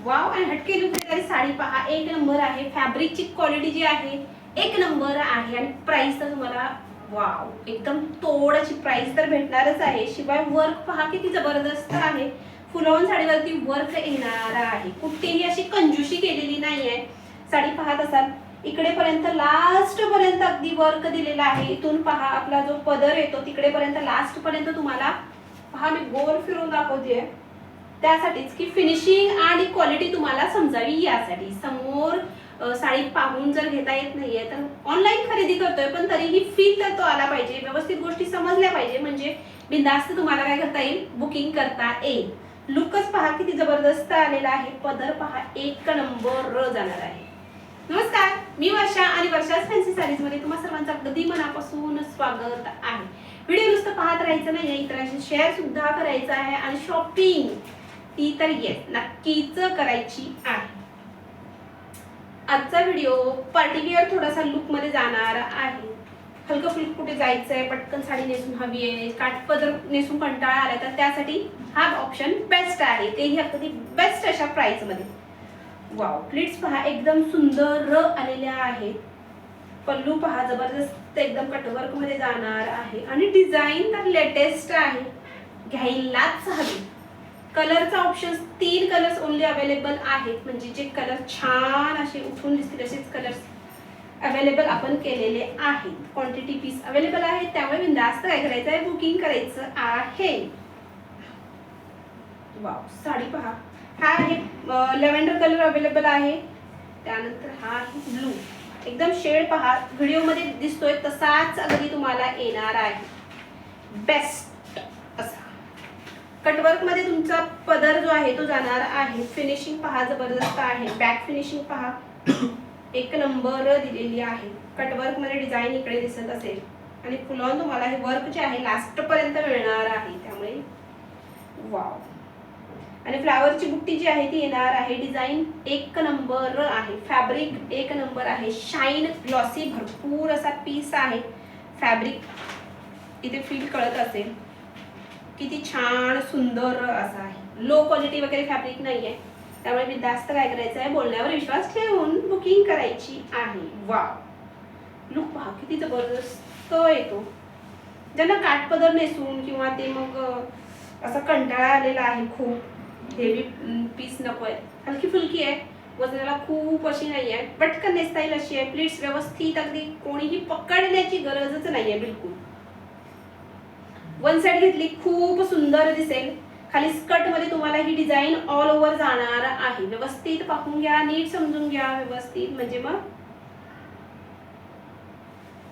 Wow आणि हटके लुकदारी साडी पहा, एक नंबर आहे. फॅब्रिकची क्वालिटी जी आहे एक नंबर आहे आणि प्राइस तर तुम्हाला वाव एकदम तोडाची प्राइस तर भेटणारच आहे. शिवाय वर्क पहा किती जबरदस्त आहे. फुलॉन साडीवरती वर्क येणार आहे. कुठेही अशी कंजूशी केलेली नाहीये. साडी पाहत असाल इकडे पर्यंत लास्ट पर्यंत अगदी वर्क दिलेला आहे. इथून पहा आपला जो पदर येतो तिकडे पर्यंत लास्ट पर्यंत तुम्हाला पहा, मी गोल फिरून दाखवते त्यासाठीच की फिनिशिंग आणि क्वालिटी तुम्हाला समजावी यासाठी. समोर साडी पाहून जर घेता येत नाहीये तर ऑनलाईन खरेदी करतोय पण तरीही फील तर तो आला पाहिजे, व्यवस्थित गोष्टी समजल्या पाहिजे, म्हणजे बिनधास्त तुम्हाला काय करता येईल, बुकिंग करता येईल. लुकच पहा किती जबरदस्त आलेला आहे. पदर पहा एक नंबर जाणार आहे. नमस्कार, मी वर्षा आणि वर्षास फॅन्सी साडीज मध्ये तुम्हा सर्वांचं अगदी मनापासून स्वागत आहे. व्हिडिओ नुसतं पाहत राहायचं नाही, इतरांशी शेअर सुद्धा करायचं आहे आणि शॉपिंग ती तर येस नक्कीच करायची आहे. आजचा व्हिडिओ पार्टीवेअर थोडासा लुक मध्ये जाणार आहे. हलकं फुलकं कुठे जायचंय, पटकन साडी नेसून हवी आहे, काठपदर नेसून कंटाळा आला तर त्यासाठी हा ऑप्शन बेस्ट आहे. तेही अगदी बेस्ट अशा प्राइस मध्ये. वाव, प्लीट्स पहा एकदम सुंदर आलेल्या आहेत. पल्लू पहा जबरदस्त एकदम कटवर्क मध्ये जाणार आहे आणि डिझाईन तर लेटेस्ट आहे, घ्यायलाच हवी. कलरचा ऑप्शन 3 कलर्स ओनली अवेलेबल आहेत, म्हणजे जे कलर छान असे उठून दिसतील असेच कलर्स अवेलेबल आपण केलेले आहेत. क्वांटिटी पीस अवेलेबल आहे, त्यामुळे बिनधास्त काय करायचं आहे, बुकिंग करायचं आहे. वाव, साडी पहा, हा आहे लेव्हेंडर कलर अवेलेबल आहे. त्यानंतर हा आहे ब्लू. एकदम शेड पहा व्हिडिओ मध्ये दिसतोय तसाच अगदी तुम्हाला येणार आहे. बेस्ट असा कटवर्क मध्ये तुमचा पदर जो आहे तो जाणार आहे. फिनिशिंग पहा जबरदस्त आहे. बॅक फिनिशिंग पहा एक नंबर दिलेली आहे. कटवर्क मध्ये डिझाईन इकडे दिसत असेल आणि फुलॉन तुम्हाला हे वर्क जे आहे लास्ट पर्यंत मिळणार आहे, त्यामुळे वाव. आणि फ्लावरची बुट्टी जी आहे ती येणार आहे. डिझाईन एक नंबर आहे. फॅब्रिक एक नंबर आहे. शाईन ग्लॉसी भरपूर असा पीस आहे. फॅब्रिक इथे फील कळत असेल किती छान सुंदर असा आहे. लो क्वालिटी वगैरे फॅब्रिक नाहीये, त्यामुळे मी जास्त काय करायचं आहे, बोलण्यावर विश्वास ठेवून बुकिंग करायची आहे. वाव, लुक पहा किती जबरदस्त येतो. ज्यांना काठपदर नेसून किंवा ते मग असा कंटाळा आलेला आहे, खूप हेवी पीस नको आहे, हलकी फुलकी आहे, वजनाला खूप अशी नाही आहे, पटकन नेसता येईल अशी आहे. प्लीट्स व्यवस्थित अगदी कोणीही पकडण्याची गरजच नाहीये बिलकुल. वन साइड घेतली खूप सुंदर दिसेल. खाली स्कर्ट मध्ये तुम्हाला ही डिझाईन ऑल ओव्हर जाणार आहे. व्यवस्थित पाहून घ्या, नीट समजून घ्या व्यवस्थित, म्हणजे मग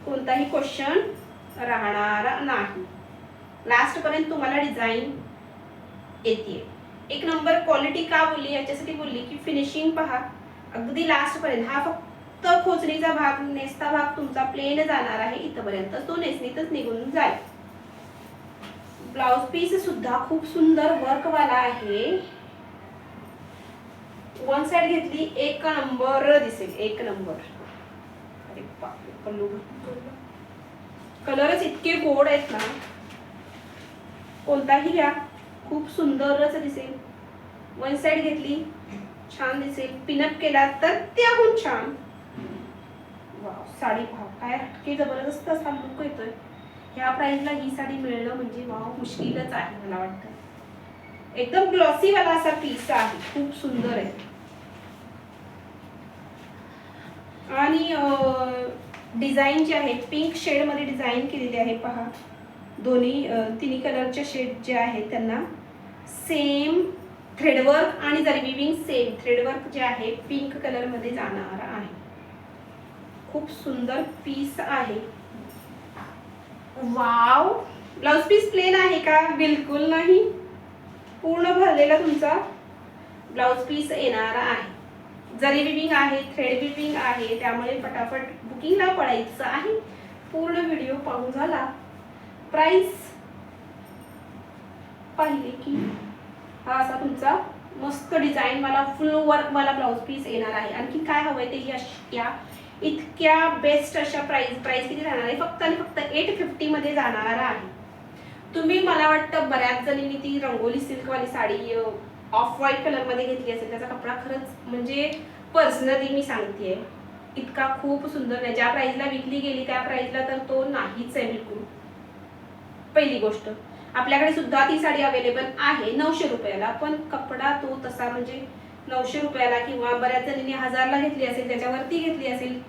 कोणताही क्वेश्चन राहणार नाही. लास्ट पर्यंत तुम्हाला डिझाईन येते. एक नंबर क्वालिटी का बोलली, याच्यासाठी बोलली की फिनिशिंग पहा अगदी लास्ट पर्यंत. हा फक्त खोचणीचा भाग, नेसता भाग तुमचा प्लेन जाणार आहे इथपर्यंत, तो नेसणीतच निघून जाईल. ब्लाउज पीस सुद्धा खूप सुंदर वर्क वाला आहे. वन साइड घेतली एक नंबर दिसेल, एक नंबर. अरे बापरे, पल्लू कलरच इतके गोड आहेत ना, कोणताही घ्या खूप सुंदरच दिसेल. वन साइड घेतली छान दिसेल, पिनअप केला तर त्याहून छान. वाव, साडी भाव काय हटके जबरदस्त असा लुक येतोय. ह्या प्राइसला ही साडी मिळणं म्हणजे वाव मुश्किलच आहे मला वाटतं. एकदम ग्लॉसी वाला असा पीस आहे, खूप सुंदर आहे. आणि डिझाईन जे आहे पिंक शेड मध्ये डिझाईन केलेली आहे पहा. दोन्ही तिन्ही कलरच्या शेड जे आहेत त्यांना सेम थ्रेडवर्क आणि जरी विविंग सेम थ्रेडवर्क जे आहे पिंक कलर मध्ये जाणार आहे. खूप सुंदर पीस आहे. वाव, ब्लाउज पीस प्लेन आहे का, बिलकुल नाही, पूर्ण भरलेला तुमचा ब्लाउज पीस येणार आहे. जरी विविंग आहे, थ्रेड विविंग आहे, त्यामुळे फटाफट बुकिंगला पडायचं आहे. पूर्ण व्हिडिओ पाहून झाला. प्राइस पाहिले की हा असा तुमचा मस्त डिझाईन वाला फुल वर्क वाला ब्लाउज पीस येणार आहे. आणखी काय हवंय तेही या इतक्या बेस्ट अशा प्राइस किती राहणार आहे, फक्त आणि फक्त 850 मध्ये जाणार आहे. तुम्ही मला वाटतं बऱ्याच जणींनी ती रंगोली सिल्क वाली साडी ऑफ व्हाईट कलरमध्ये घेतली असेल त्याचा कपडा खरंच म्हणजे पर्सनली मी सांगतेय इतका खूप सुंदर नाही. ज्या प्राइसला विकली गेली त्या प्राइसला तर तो नाहीच आहे बिलकुल. पहिली गोष्ट, आपल्याकडे सुद्धा ती साडी अवेलेबल आहे 900 रुपयाला, पण कपडा तो तसा म्हणजे 900 रुपयाला किंवा बऱ्याच जणींनी 1000ला घेतली असेल त्याच्यावरती घेतली असेल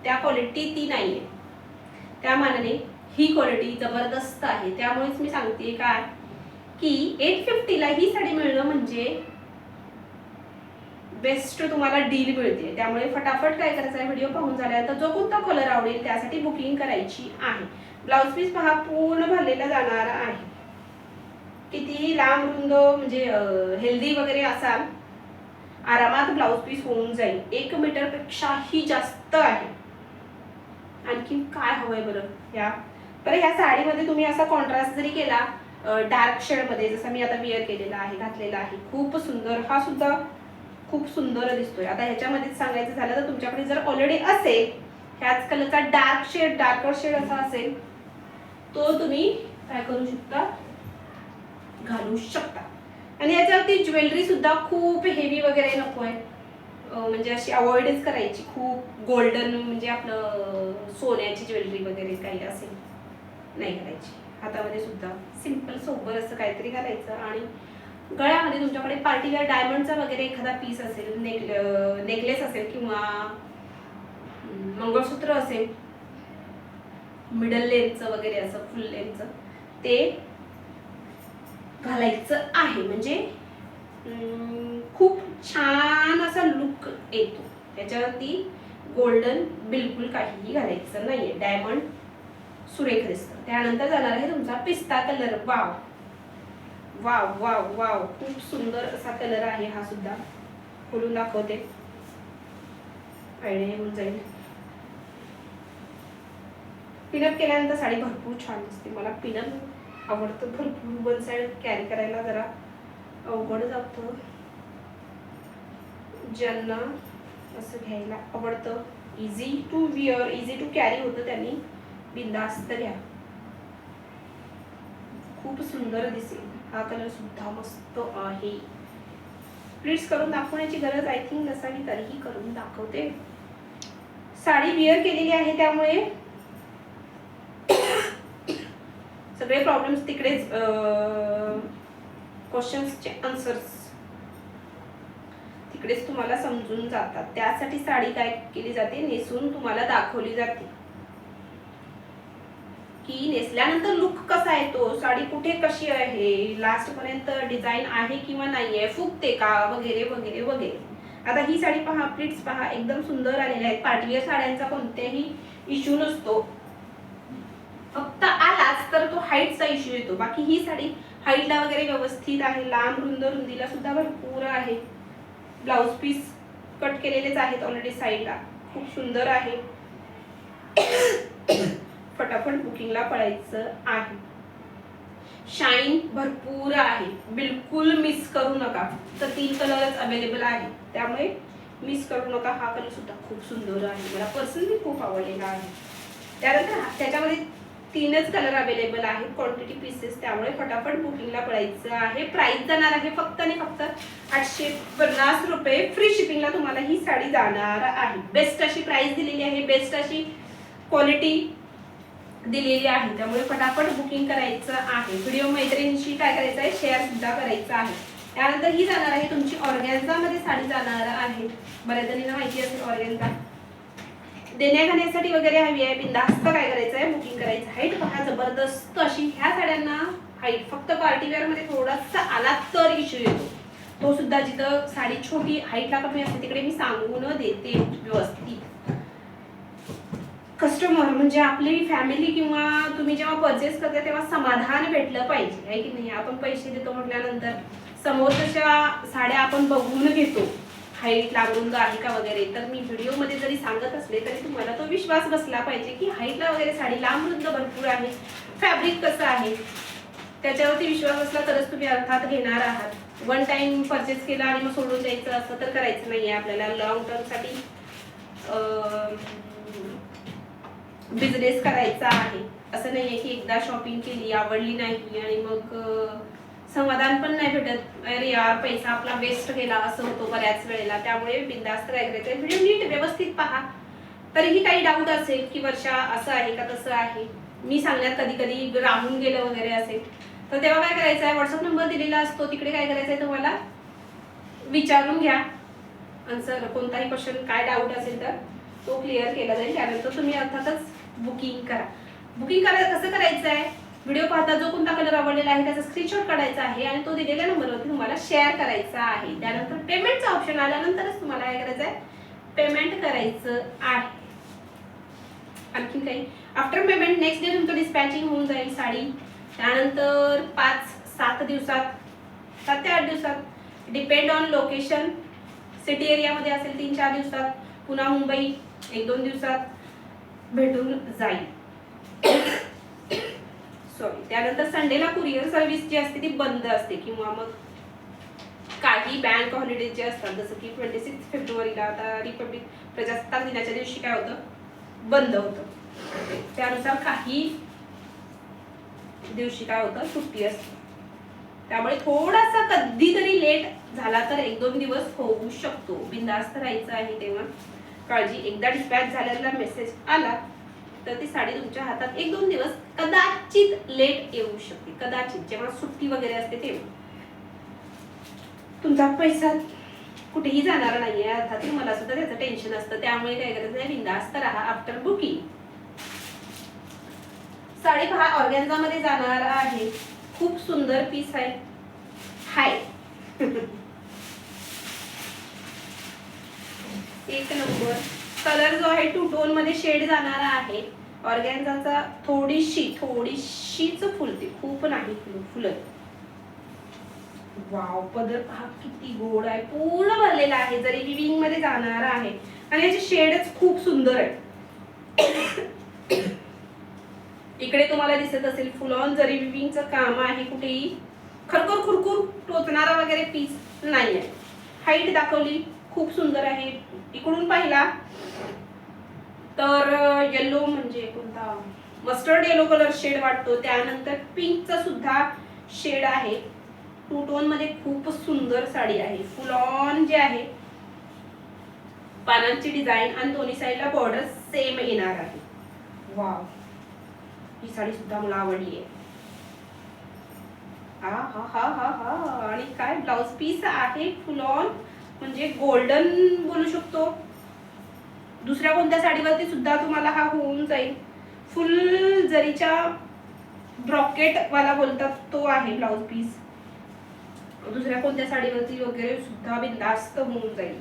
त्या क्वालिटी ती नाहीये. त्या मानाने ही क्वालिटी जबरदस्त आहे. त्यामुळेच मी सांगते काय की 850ला ही साडी मिळणं म्हणजे बेस्ट तुम्हाला डील मिळते. त्यामुळे फटाफट काय करायचं आहे, व्हिडिओ पाहून झाल्यानंतर जो कोणता कलर आवडेल त्यासाठी बुकिंग करायची आहे. ब्लाउज पीस पहा पूर्ण भरलेला जाणार आहे. कितीही लांब रुंद म्हणजे हेल्दी वगैरे असाल आरामात ब्लाउज पीस होऊन जाईल. 1 मीटर पेक्षाही जास्त आहे. आणखी काय हवंय बरं ह्या साडीमध्ये तुम्ही असा कॉन्ट्रास्ट जरी केला डार्क शेड मध्ये, जसं मी आता वेअर केलेला आहे, घातलेला आहे, खूप सुंदर. हा सुद्धा खूप सुंदर दिसतोय. आता ह्याच्यामध्ये सांगायचं झालं तर तुमच्याकडे जर ऑलरेडी असेल ह्याच कलरचा डार्कर शेड असा असेल तो तुम्ही काय करू शकता, घालू शकता. आणि याच्यावरती ज्वेलरी सुद्धा खूप हेवी वगैरे नकोय, म्हणजे अशी अवॉइडच करायची. खूप गोल्डन म्हणजे आपलं सोन्याची ज्वेलरी वगैरे काही असेल नाही घालायची. हातामध्ये सुद्धा सिंपल सोबर असं काहीतरी घालायचं. आणि गळ्यामध्ये तुमच्याकडे पार्टीवेअर डायमंडचा वगैरे एखादा पीस असेल, नेकलेस असेल किंवा मंगळसूत्र असेल मिडल लेंथचं वगैरे असं फुल लेंथचं ते घालायचं आहे. म्हणजे खूप छान असा लुक येतो. त्याच्यावरती गोल्डन बिलकुल काहीही घालायचं नाहीये. डायमंड सुरेख दिसतं. त्यानंतर जाणार आहे तुमचा पिस्ता colour. Wow wow wow wow, खूप सुंदर असा कलर आहे. हा सुद्धा खोलून दाखवते, आयडिया येऊन जाईल. पिनअप केल्यानंतर साडी भरपूर छान दिसते. मला पिनअप आवडतं भरपूर. वन साइड कॅरी करायला जरा अवघड जातं. ज्यांना असं घ्यायला आवडतं, easy to wear, easy to carry होतं, त्यांनी बिंदास्त घ्या. खूप सुंदर दिसेल. हा कलर सुद्धा मस्त आहे. प्लीज करून दाखवण्याची गरज आय थिंक नसावी, तरीही करून दाखवते. साडी विअर केलेली आहे त्यामुळे सगळे प्रॉब्लेम्स तिकडेच, क्वेश्चन्सचे आन्सर्स तिकडेच तुम्हाला समजून जातात. त्यासाठी साडी काय केली जाते, नेसून तुम्हाला दाखवली जाते की नेसल्यानंतर लुक कसा येतो, साडी कुठे कशी आहे, लास्ट पर्यंत डिझाईन आहे किंवा नाहीये, फुगते का वगैरे वगैरे वगैरे. आता ही साडी पहा, प्लिट्स पहा, एकदम सुंदर आलेल्या आहेत. पार्टीवेअर साड्यांचा कोणत्याही इश्यू नसतो, फक्त आलाच तर तो हाईटचा इश्यू येतो. बाकी ही साडी हाईटला वगैरे व्यवस्थित आहे. लांब रुंद रुंदीला सुद्धा भरपूर आहे. ब्लाउज पीस कट केलेलेच आहेत ऑलरेडी साईडला. खूप सुंदर आहे. फटाफट बुकिंगला पळायचं आहे. शाईन भरपूर आहे, बिलकुल मिस करू नका. तर 3 कलरच अवेलेबल आहे त्यामुळे मिस करू नका. हा कलर सुद्धा खूप सुंदर आहे, मला पर्सनली खूप आवडलेला आहे. त्यानंतर त्याच्यामध्ये 3च कलर अवेलेबल आहेत, क्वांटिटी पीसेस, त्यामुळे फटाफट बुकिंगला पळायचं आहे. प्राइस जाणार आहे फक्त आणि फक्त 850 रुपये. फ्री शिपिंगला तुम्हाला ही साडी जाणार आहे. बेस्ट अशी प्राइस दिलेली आहे, बेस्ट अशी क्वालिटी दिलेली आहे, त्यामुळे फटाफट बुकिंग करायचं आहे. व्हिडिओ मैत्रिणींशी काय करायचं आहे, शेअर सुद्धा करायचं आहे. त्यानंतर ही जाणार आहे तुमची ऑर्गॅन्झा मध्ये साडी जाणार आहे. बऱ्याच जणींना माहिती असेल ऑर्गॅन्झा देण्याघेण्यासाठी वगैरे हवी आहे. बिंदास्त काय करायचं आहे, बुकिंग करायचं. हाईट पहा जबरदस्त अशी. ह्या साड्यांना हाईट फक्त पार्टीवेअर मध्ये थोडासा आला तर इश्यू येतो. तो सुद्धा जिथं साडी छोटी हाईटला कमी असते तिकडे मी सांगून देते व्यवस्थित. कस्टमर म्हणजे आपली फॅमिली किंवा तुम्ही जेव्हा परचेस करता तेव्हा समाधान भेटलं पाहिजे, आहे की नाही. आपण पैसे देतो म्हटल्यानंतर समोरच्या साड्या आपण बघून घेतो, हाईट लांबरुंद आहे का वगैरे. तर मी व्हिडिओमध्ये जरी सांगत असले तरी तुम्हाला तो विश्वास बसला पाहिजे की हाईटला वगैरे साडी लांबरुंद भरपूर आहे, फॅब्रिक कसं आहे त्याच्यावरती विश्वास बसला तरच तुम्ही अर्थात घेणार आहात. वन टाइम परचेस केला आणि मग सोडून द्यायचं असं तर करायचं नाहीये. आपल्याला लॉंग टर्मसाठी बिझनेस करायचा आहे. असं नाहीये की एकदा शॉपिंग केली, आवडली नाही आणि मग समाधान पण नाही भेटत, अरे यार पैसा आपला वेस्ट गेला असं होतो बऱ्याच वेळेला. त्यामुळे बिंदास्त काय करायचं, व्हिडिओ नीट व्यवस्थित पहा. तरीही काही डाऊट असेल की वर्षा असं आहे का तसं आहे, मी सांगण्यात कधी कधी राहून गेलं वगैरे असेल, तर तेव्हा काय करायचं आहे, व्हॉट्सअप नंबर दिलेला असतो, तिकडे काय करायचं आहे तुम्हाला विचारून घ्या आन्सर. कोणताही क्वेश्चन काय डाऊट असेल तर तो क्लिअर केला जाईल. त्यानंतर तुम्ही अर्थातच बुकिंग करा. बुकिंग करायचं कसं करायचं आहे, व्हिडिओ पाहता जो कोणता कलर आवडलेला आहे त्याचा स्क्रीनशॉट काढायचा आहे आणि तो दिलेल्या नंबरवरती तुम्हाला शेअर करायचा आहे. त्यानंतर पेमेंटचा ऑप्शन आल्यानंतरच तुम्हाला काय करायचं आहे, पेमेंट करायचं आहे. आणखी काही आफ्टर पेमेंट नेक्स्ट डे तुमचं डिस्पॅचिंग होऊन जाईल साडी. त्यानंतर 5-7 दिवसात, 7 ते 8 दिवसात, डिपेंड ऑन लोकेशन. सिटी एरियामध्ये असेल 3-4 दिवसात, पुन्हा मुंबई 1-2 दिवसात भेटून जाईल. सॉरी. त्यानंतर संडेला कुरिअर सर्व्हिस जी असते ती बंद असते, किंवा मग काही बँक हॉलिडेज जे असतात, जसं की 26 फेब्रुवारीला आता रिपब्लिक प्रजासत्ताक दिनाच्या दिवशी काय होतं, बंद होतं. त्यानुसार काही दिवशी काय होतं, सुट्टी असते. त्यामुळे थोडासा कधीतरी लेट झाला तर 1-2 दिवस होऊ शकतो. बिंदास्त राहायचं आहे तेव्हा काळजी. एकदा डिस्पॅच झालेला मेसेज आला तर ती साडी तुमच्या हातात 1-2 दिवस कदाचित लेट येऊ शकते, कदाचित, जेव्हा सुट्टी वगैरे असते तेव्हा. तुमचा पैसा कुठेही जाणार नाहीये, अर्थात मला सुद्धा त्याचं टेन्शन असतं. त्यामुळे काय करायचं आहे, बिंदास्त राहा आफ्टर बुकिंग. साडी पहा ऑर्गॅन्झा मध्ये जाणार आहे, खूप सुंदर पीस आहे. हाय एक नंबर कलर जो आहे 2 टोन मध्ये शेड जाणार आहे. ऑर्गॅन्झाचा थोडीशीच फुलते, खूप नाही फुलत. वाव, पदर पहा किती गोड आहे, पूर्ण भरलेला आहे, जरी विविंग मध्ये जाणार आहे आणि याचे शेडच खूप सुंदर आहे. इकडे तुम्हाला दिसत असेल फुल ऑन जरी विविंगचं काम आहे, कुठेही खरखर खुरखुर टोचणारा वगैरे पीस नाही आहे. हाईट दाखवली, खूप सुंदर आहे. इकडून पाहिला तर येलो म्हणजे कोणता, मस्टर्ड येलो कलर शेड वाटतो. त्यानंतर पिंकचा सुद्धा शेड आहे. 2 टोन मध्ये खूप सुंदर साडी आहे. फुल ऑन जे आहे पानांची डिझाईन आणि दोन्ही साईडला बॉर्डर सेम येणार आहे. वाव, ही साडी सुद्धा मला आवडली आहे. हा हा हा हा हा. आणि काय ब्लाउज पीस आहे, फुल ऑन म्हणजे गोल्डन बोलू शकतो. दुसऱ्या कोणत्या साडीवरती सुद्धा तुम्हाला हा होऊन जाईल. फुल जरीच्या ब्रॉकेट वाला बोलतात तो आहे ब्लाउज पीस. दुसऱ्या कोणत्या साडीवरती वगैरे सुद्धा बिंदास्त होऊन जाईल.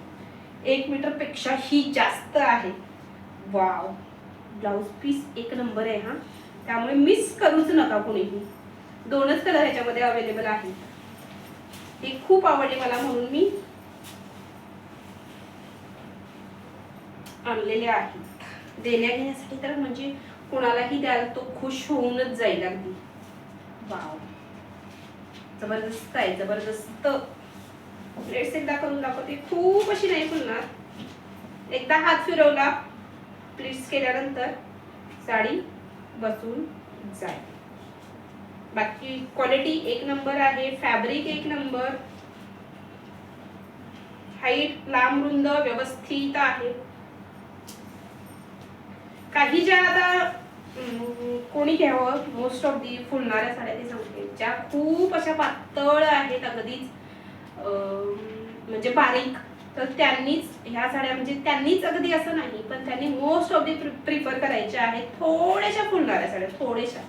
1 मीटर पेक्षा ही जास्त आहे. वाव, ब्लाउज पीस एक नंबर आहे हा. त्यामुळे मिस करूच नका कोणीही. 2च कलर ह्याच्यामध्ये अवेलेबल आहे. हे खूप आवडले मला, म्हणून मी आणलेले आहेत देण्या घेण्यासाठी. तर म्हणजे कोणालाही द्याल तो खुश होऊनच जाईल अगदी. वाव, जबरदस्त आहे, जबरदस्त. प्लेट्स एकदा करून दाखवते, खूप अशी नाही फुलणार. एकदा हात फिरवला प्लीट्स केल्यानंतर साडी बसून जाईल. बाकी क्वालिटी एक नंबर आहे, फॅब्रिक एक नंबर, हाईट लांब रुंद व्यवस्थित आहे. काही ज्या आता कोणी घ्यावं, मोस्ट ऑफ दी फुलणाऱ्या साड्या ते सांगते, ज्या खूप अशा पातळ आहेत अगदीच म्हणजे बारीक, तर त्यांनीच ह्या साड्या, म्हणजे त्यांनीच अगदी असं नाही, पण त्यांनी मोस्ट ऑफ दी प्रिफर करायच्या आहेत थोड्याशा फुलणाऱ्या साड्या, थोड्याशा.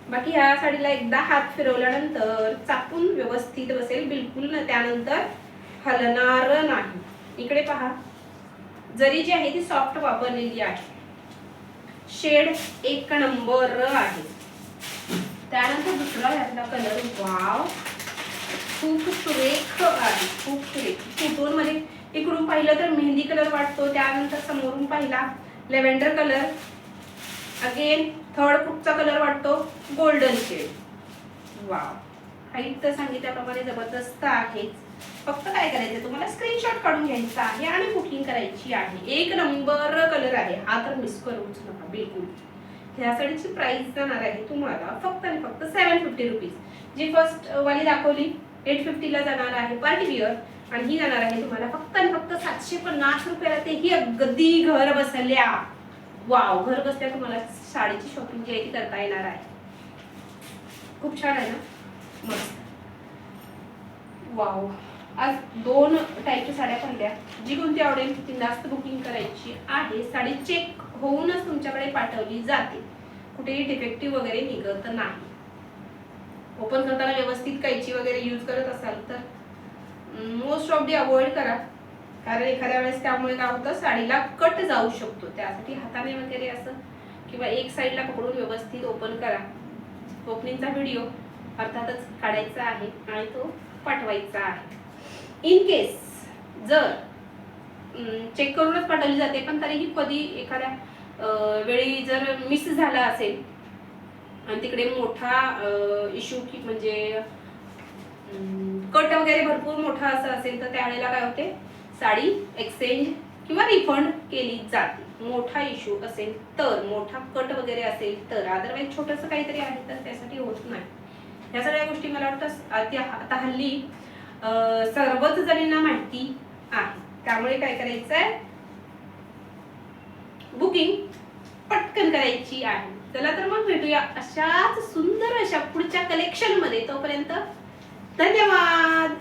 बाकी ह्या साडीला एकदा हात फिरवल्यानंतर चापून व्यवस्थित बसेल, बिलकुल न त्यानंतर हलणार नाही. इकडे पहा, जरी जी आहे ती सॉफ्ट वापरलेली आहे. शेड एक नंबर आहे. त्यानंतर दुसरा ह्यातला कलर, वाव, खूप सुरेख आहे, खूप सुरेख. 2 टोन मध्ये इकडून पाहिलं तर मेहंदी कलर वाटतो. त्यानंतर समोरून पाहिला लेव्हेंडर कलर, अगेन थर्ड पुढचा कलर वाटतो गोल्डन शेड. वाव, हाईट तर सांगितल्याप्रमाणे जबरदस्त आहे. फक्त काय करायचं, तुम्हाला स्क्रीनशॉट काढून घ्यायचा आहे आणि बुकिंग करायची आहे. एक नंबर कलर आहे हा, तर मिस करूच नका बिलकुल. ह्या साडीची प्राइस जाणार आहे तुम्हाला फक्त आणि फक्त 750 रुपीज. जी फर्स्ट वाली दाखवली 850 ला जाणार आहे पार्टी वेअर, आणि ही जाणार आहे तुम्हाला फक्त आणि फक्त 750 रुपयाला. ते ही अगदी घर बसल्या. वाव, घर बसल्या तुम्हाला साडीची शॉपिंग जी आहे ती करता येणार आहे. खूप छान आहे ना, मस्त. वाव, आज 2 टाईपच्या साड्या पाहिल्या. जी कोणती आवडेल ती जास्त बुकिंग करायची आहे. साडी चेक होऊनच तुमच्याकडे पाठवली जाते, कुठेही डिफेक्टिव्ह वगैरे निघत नाही. ओपन करताना व्यवस्थित कैची वगैरे यूज करत असाल तर मोस्ट ऑफ दी अवॉइड करा, कारण एखाद्या वेळेस त्यामुळे काय होतं, साडीला कट जाऊ शकतो. त्यासाठी हाताने वगैरे असं किंवा एक साईडला पकडून व्यवस्थित ओपन करा. ओपनिंगचा व्हिडिओ अर्थातच काढायचा आहे आणि तो पाठवायचा आहे. इन केस जर चेक करूनच पाठवली जाते, पण तरीही कधी एखाद्या वेळी जर मिस झाला असेल आणि तिकडे मोठा इश्यू की म्हणजे कट वगैरे भरपूर मोठा असं असेल तर त्यावेळेला काय होते, साडी एक्सचेंज किंवा रिफंड केली जाते. मोठा इश्यू असेल तर, मोठा कट वगैरे असेल तर, अदरवाईज छोटंसं काहीतरी आहे तर त्यासाठी होत नाही. ह्या सगळ्या गोष्टी मला वाटतं आता हल्ली सर्वच जणींना माहिती आहे. त्यामुळे काय करायचं आहे, बुकिंग पटकन करायची आहे. चला तर मग भेटूया अशाच सुंदर अशा पुढच्या कलेक्शन मध्ये. तोपर्यंत धन्यवाद.